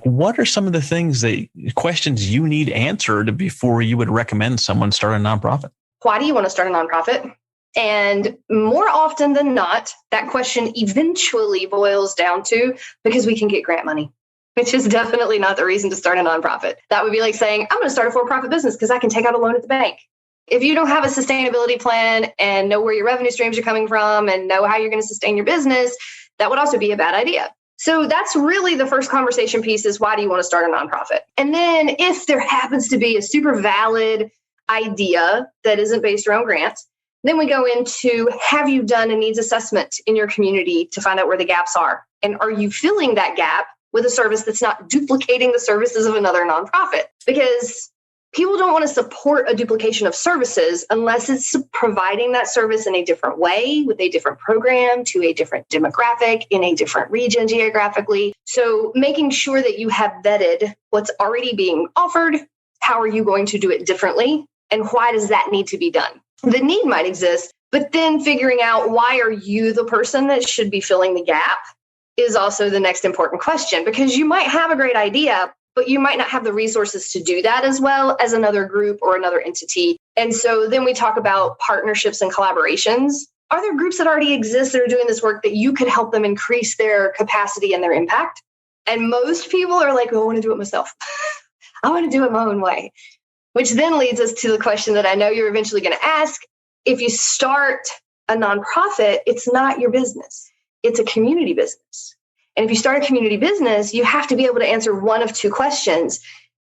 What are some of the questions you need answered before you would recommend someone start a nonprofit? Why do you want to start a nonprofit? And more often than not, that question eventually boils down to because we can get grant money, which is definitely not the reason to start a nonprofit. That would be like saying, I'm going to start a for-profit business because I can take out a loan at the bank. If you don't have a sustainability plan and know where your revenue streams are coming from and know how you're going to sustain your business, that would also be a bad idea. So that's really the first conversation piece is why do you want to start a nonprofit? And then if there happens to be a super valid idea that isn't based around grants, then we go into, have you done a needs assessment in your community to find out where the gaps are? And are you filling that gap with a service that's not duplicating the services of another nonprofit? Because people don't want to support a duplication of services unless it's providing that service in a different way, with a different program, to a different demographic, in a different region geographically. So making sure that you have vetted what's already being offered, how are you going to do it differently, and why does that need to be done? The need might exist, but then figuring out why are you the person that should be filling the gap is also the next important question, because you might have a great idea, but you might not have the resources to do that as well as another group or another entity. And so then we talk about partnerships and collaborations. Are there groups that already exist that are doing this work that you could help them increase their capacity and their impact? And most people are like, oh, I want to do it myself. I want to do it my own way. Which then leads us to the question that I know you're eventually going to ask. If you start a nonprofit, it's not your business. It's a community business. And if you start a community business, you have to be able to answer one of two questions.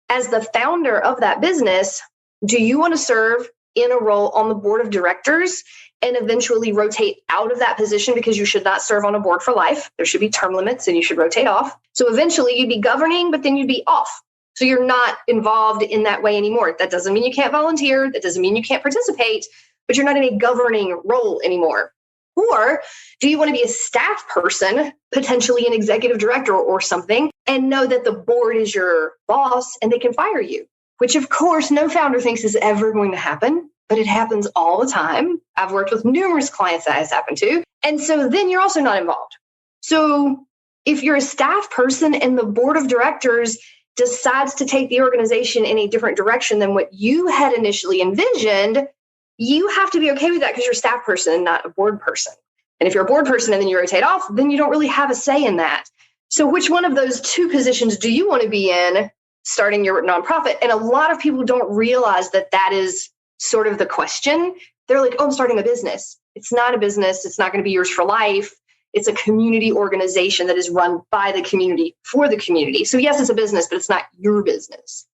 As the founder of that business, do you want to serve in a role on the board of directors and eventually rotate out of that position, because you should not serve on a board for life? There should be term limits and you should rotate off. So eventually you'd be governing, but then you'd be off. So you're not involved in that way anymore. That doesn't mean you can't volunteer. That doesn't mean you can't participate, but you're not in a governing role anymore. Or do you want to be a staff person, potentially an executive director or something, and know that the board is your boss and they can fire you? Which, of course, no founder thinks is ever going to happen, but it happens all the time. I've worked with numerous clients that has happened to. And so then you're also not involved. So if you're a staff person and the board of directors decides to take the organization in a different direction than what you had initially envisioned, you have to be okay with that because you're a staff person and not a board person. And if you're a board person and then you rotate off, then you don't really have a say in that. So which one of those two positions do you want to be in starting your nonprofit? And a lot of people don't realize that that is sort of the question. They're like, oh, I'm starting a business. It's not a business. It's not going to be yours for life. It's a community organization that is run by the community for the community. So yes, it's a business, but it's not your business.